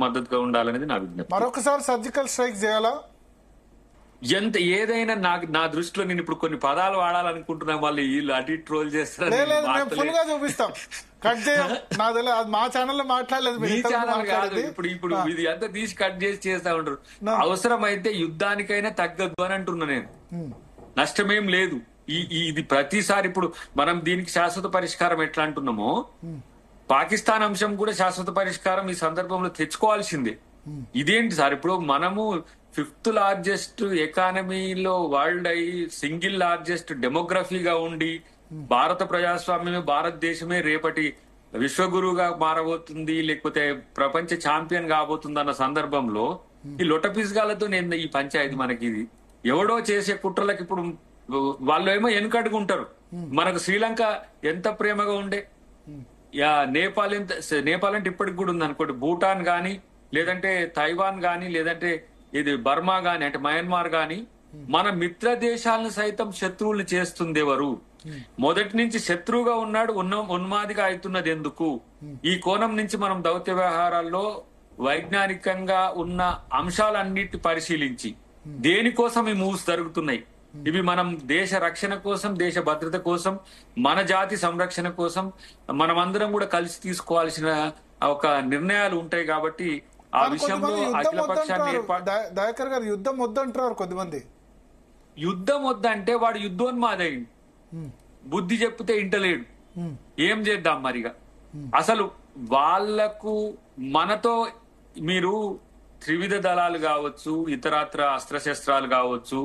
మద్దతుగా ఉండాలనేది నా విజ్ఞప్తి. మరొకసారి సర్జికల్ స్ట్రైక్ చేయాలా? ఏదైనా నా దృష్టిలో నేను ఇప్పుడు కొన్ని పదాలు వాడాలనుకుంటున్నా, మళ్ళీ వీళ్ళు అటు ట్రోల్ చేస్తారు. ఫుల్ గా చూపిస్తాం, కట్ చేయం. నాది మా ఛానల్ లో మాట్లాడలేదు, మీ ఛానల్ కాదు. ఇప్పుడు ఇది అంతా తీసి కట్ చేస్తా ఉంటారు. అవసరమైతే యుద్ధానికైనా తగ్గదు అని అంటున్నా నేను. నష్టమేం లేదు. ఇది ప్రతిసారి ఇప్పుడు మనం దీనికి శాశ్వత పరిష్కారం ఎట్లా అంటున్నామో, పాకిస్తాన్ అంశం కూడా శాశ్వత పరిష్కారం ఈ సందర్భంలో తెచ్చుకోవాల్సిందే. ఇదేంటి సార్, ఇప్పుడు మనము 5th లార్జెస్ట్ ఎకానమీలో వరల్డ్ అయి, సింగిల్ లార్జెస్ట్ డెమోగ్రఫీగా ఉండి, భారత ప్రజాస్వామ్యమే, భారతదేశమే రేపటి విశ్వగురువుగా మారబోతుంది, లేకపోతే ప్రపంచ ఛాంపియన్ కాబోతుంది అన్న సందర్భంలో ఈ లొటపిస్గాలతో నేను ఈ పంచాయతీ మనకి ఇది ఎవడో చేసే కుట్రలకు ఇప్పుడు వాళ్ళు ఏమో వెనుకడుగుంటారు. మనకు శ్రీలంక ఎంత ప్రేమగా ఉండే, నేపాల్ అంటే ఇప్పటికి కూడా ఉంది అనుకోండి, భూటాన్ గాని, లేదంటే తైవాన్ గాని, లేదంటే ఇది బర్మా గాని, అంటే మయన్మార్ గాని, మన మిత్ర దేశాలను సైతం శత్రువులు చేస్తుంది ఎవరు? మొదటి నుంచి శత్రువుగా ఉన్నాడు, ఉన్మాదిగా అవుతున్నది ఎందుకు? ఈ కోణం నుంచి మనం దౌత్య వ్యవహారాల్లో వైజ్ఞానికంగా ఉన్న అంశాలన్నిటి పరిశీలించి దేనికోసం ఈ మూవ్స్ జరుగుతున్నాయి, ఇవి మనం దేశ రక్షణ కోసం, దేశ భద్రత కోసం, మన జాతి సంరక్షణ కోసం మనమందరం కూడా కలిసి తీసుకోవాల్సిన ఒక నిర్ణయాలు ఉంటాయి. కాబట్టి ఆ విషయంలో అఖిల పక్షాన్ని దయాకర్ గారు యుద్ధం వద్దంటారు కొద్దిమంది. యుద్ధం వద్దంటే వాడు యుద్ధోన్మాదయ్యింది, బుద్ధి చెప్తే ఇంటలేడు, ఏం చేద్దాం మరిగా? అసలు వాళ్లకు మనతో మీరు త్రివిధ దళాలు కావచ్చు, ఇతరత్ర అస్త్రశస్త్రాలు కావచ్చు,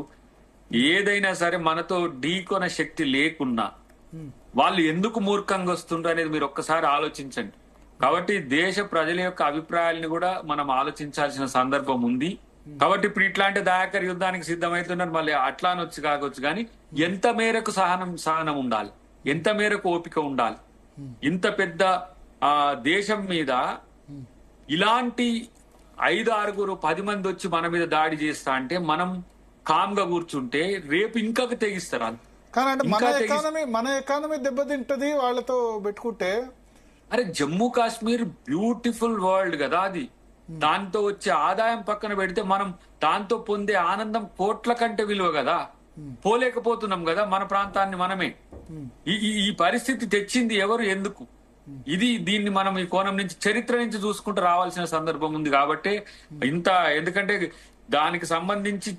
ఏదైనా సరే మనతో ఢీకొన శక్తి లేకున్నా వాళ్ళు ఎందుకు మూర్ఖంగా వస్తుండ్రు అనేది మీరు ఒక్కసారి ఆలోచించండి. కాబట్టి దేశ ప్రజల యొక్క అభిప్రాయాలను కూడా మనం ఆలోచించాల్సిన సందర్భం ఉంది. కాబట్టి ఇప్పుడు ఇట్లాంటి దయాకర్ యుద్ధానికి సిద్ధమవుతున్నారు, మళ్ళీ అట్లా అనొచ్చు కావచ్చు, కానీ ఎంత మేరకు సహనం ఉండాలి, ఎంత మేరకు ఓపిక ఉండాలి? ఇంత పెద్ద దేశం మీద ఇలాంటి 5, 6, 10 మంది వచ్చి మన మీద దాడి చేస్తా అంటే మనం కామ్ గా కూర్చుంటే రేపు ఇంకా తెగిస్తారు. కానీ మన ఎకానమీ దెబ్బతింటది వాళ్ళతో పెట్టుకుంటే. అరే జమ్మూ కాశ్మీర్ బ్యూటిఫుల్ వరల్డ్ కదా అది, దాంతో వచ్చే ఆదాయం పక్కన పెడితే మనం దాంతో పొందే ఆనందం కోట్ల కంటే విలువ కదా. పోలేకపోతున్నాం కదా మన ప్రాంతాన్ని మనమే. ఈ పరిస్థితి తెచ్చింది ఎవరు, ఎందుకు? దీన్ని మనం ఈ కోణం నుంచి, చరిత్ర నుంచి చూసుకుంటూ రావాల్సిన సందర్భం ఉంది. కాబట్టి ఎందుకంటే దానికి సంబంధించి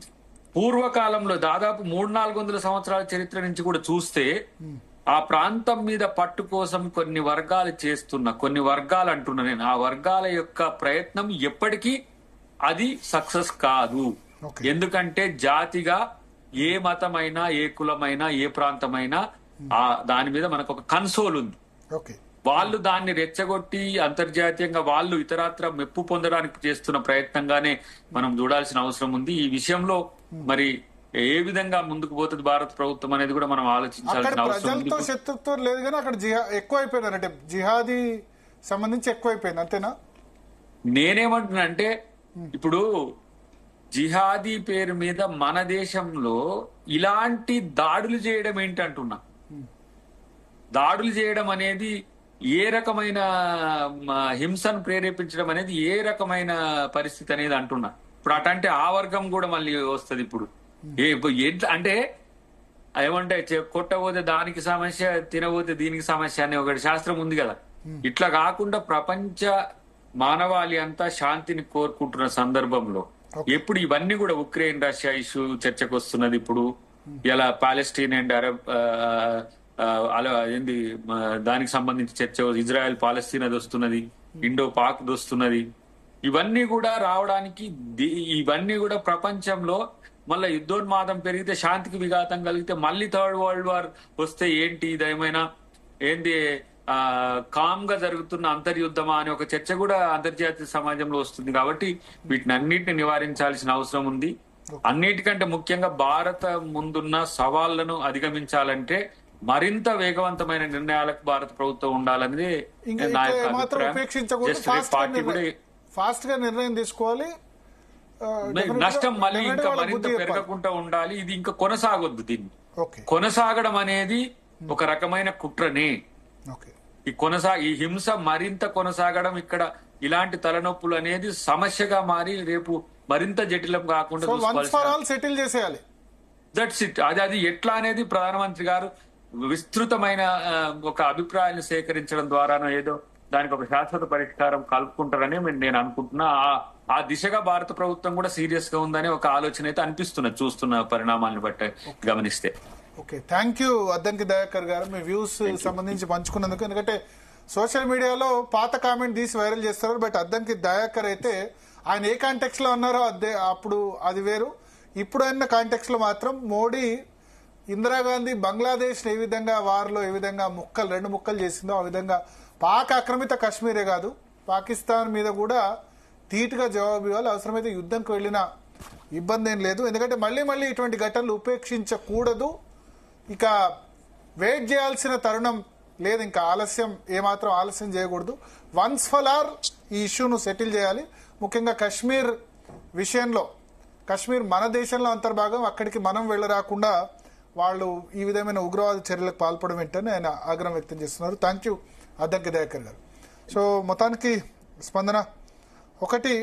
పూర్వకాలంలో దాదాపు 300-400 సంవత్సరాల చరిత్ర నుంచి కూడా చూస్తే ఆ ప్రాంతం మీద పట్టు కోసం కొన్ని వర్గాలు అంటున్నా నేను, ఆ వర్గాల యొక్క ప్రయత్నం ఎప్పటికీ అది సక్సెస్ కాదు. ఎందుకంటే జాతిగా ఏ మతమైనా, ఏ కులమైనా, ఏ ప్రాంతమైనా దాని మీద మనకు ఒక కన్సోల్ ఉంది. వాళ్ళు దాన్ని రెచ్చగొట్టి అంతర్జాతీయంగా వాళ్ళు ఇతరత్ర మెప్పు పొందడానికి చేస్తున్న ప్రయత్నంగానే మనం చూడాల్సిన అవసరం ఉంది. ఈ విషయంలో మరి ఏ విధంగా ముందుకు పోతుంది భారత ప్రభుత్వం అనేది కూడా మనం ఆలోచించాల్సిన అవసరం ఉంది. శత్రుత్వం లేదు కానీ అక్కడ ఎక్కువ అయిపోయింది, అంటే జిహాదీ సంబంధించి ఎక్కువైపోయింది, అంతేనా? నేనేమంటున్నా అంటే ఇప్పుడు జిహాదీ పేరు మీద మన దేశంలో ఇలాంటి దాడులు చేయడం ఏంటి అంటున్నా. దాడులు చేయడం అనేది ఏ రకమైన హింసను ప్రేరేపించడం అనేది ఏ రకమైన పరిస్థితి అనేది అంటున్నా. ఇప్పుడు అటంటే ఆ వర్గం కూడా మళ్ళీ వస్తుంది. ఇప్పుడు అంటే ఏమంటే కొట్టబోతే దానికి సమస్య, తినబోతే దీనికి సమస్య అనే ఒకటి శాస్త్రం ఉంది కదా. ఇట్లా కాకుండా ప్రపంచ మానవాళి అంతా శాంతిని కోరుకుంటున్న సందర్భంలో ఎప్పుడు ఇవన్నీ కూడా ఉక్రెయిన్ రష్యా ఇష్యూ చర్చకు వస్తున్నది. ఇప్పుడు ఇలా పాలెస్టీన్ అండ్ అరబ్ అలా ఏంది దానికి సంబంధించి చర్చ, ఇజ్రాయెల్ పాలస్తీన్ అది వస్తున్నది, ఇండో పాక్ వస్తున్నది. ఇవన్నీ కూడా రావడానికి, ఇవన్నీ కూడా ప్రపంచంలో మళ్ళీ యుద్ధోన్మాదం పెరిగితే, శాంతికి విఘాతం కలిగితే, మళ్ళీ 3rd వరల్డ్ వార్ వస్తే ఏంటి, ఇదేమైనా ఏంది కామ్ గా జరుగుతున్న అంతర్యుద్ధమా అనే ఒక చర్చ కూడా అంతర్జాతీయ సమాజంలో వస్తుంది. కాబట్టి వీటిని అన్నిటిని నివారించాల్సిన అవసరం ఉంది. అన్నిటికంటే ముఖ్యంగా భారత ముందున్న సవాళ్లను అధిగమించాలంటే మరింత వేగవంతమైన నిర్ణయాలకు భారత ప్రభుత్వం ఉండాలనేది నా యొక్క అభిప్రాయం. ఫాస్ట్ గా నిర్ణయం తీసుకోవాలి, నష్టం మళ్ళీ ఇంకా మరింత పెరగకుండా ఉండాలి. ఇది ఇంకా కొనసాగొద్దు. దీన్ని కొనసాగడం అనేది ఒక రకమైన కుట్రనే. ఈ హింస మరింత కొనసాగడం ఇక్కడ ఇలాంటి తలనొప్పులు అనేది సమస్యగా మారి రేపు మరింత జటిలం కాకుండా సో వన్స్ ఫర్ చూసుకోవాల్సిన ఆల్ సెటిల్ చేసేయాలి. That's it. అది ఎట్లా అనేది ప్రధానమంత్రి గారు విస్తృతమైన ఒక అభిప్రాయాన్ని సేకరించడం ద్వారానో ఏదో దానికి ఒక శాశ్వత పరిష్కారం కలుపుకుంటారని నేను అనుకుంటున్నా. ఆ దిశగా భారత ప్రభుత్వం కూడా సీరియస్ గా ఉందనే ఒక ఆలోచన అయితే అనిపిస్తున్నది చూస్తున్న పరిణామాలను బట్టి గమనిస్తే. Okay, thank you Addanki Dayakar గారు మీ వ్యూస్ సంబంధించి పంచుకున్నందుకు. ఎందుకంటే సోషల్ మీడియాలో పాత కామెంట్ తీసి వైరల్ చేస్తారు, బట్ అద్దంకి దయాకర్ అయితే ఆయన ఏ కాంటెక్స్ లో ఉన్నారో అదే అప్పుడు అది వేరు, ఇప్పుడు అన్న కాంటెక్స్ లో మాత్రం మోడీ ఇందిరాగాంధీ బంగ్లాదేశ్ ఏ విధంగా వారిలో ఏ విధంగా రెండు ముక్కలు చేసిందో ఆ విధంగా పాక్ ఆక్రమిత కాశ్మీరే కాదు పాకిస్తాన్ మీద కూడా ధీటుగా జవాబు ఇవ్వాలి. అవసరమైతే యుద్ధంకి వెళ్ళిన ఇబ్బంది ఏం లేదు. ఎందుకంటే మళ్ళీ మళ్ళీ ఇటువంటి ఘటనలు ఉపేక్షించకూడదు. ఇక వెయిట్ చేయాల్సిన తరుణం లేదు, ఇంకా ఏమాత్రం ఆలస్యం చేయకూడదు. వన్స్ ఫర్ ఆల్ ఈ ఇష్యూను సెటిల్ చేయాలి. ముఖ్యంగా కశ్మీర్ విషయంలో కశ్మీర్ మన దేశంలో అంతర్భాగం, అక్కడికి మనం వెళ్ళరాకుండా వాళ్ళు ఈ విధమైన ఉగ్రవాద చర్యలకు పాల్పడడం ఏంటని ఆయన ఆగ్రహం వ్యక్తం చేస్తున్నారు. థ్యాంక్ యూ అద్దంకి దయాకర్ గారు. సో మొత్తానికి స్పందన ఒకటి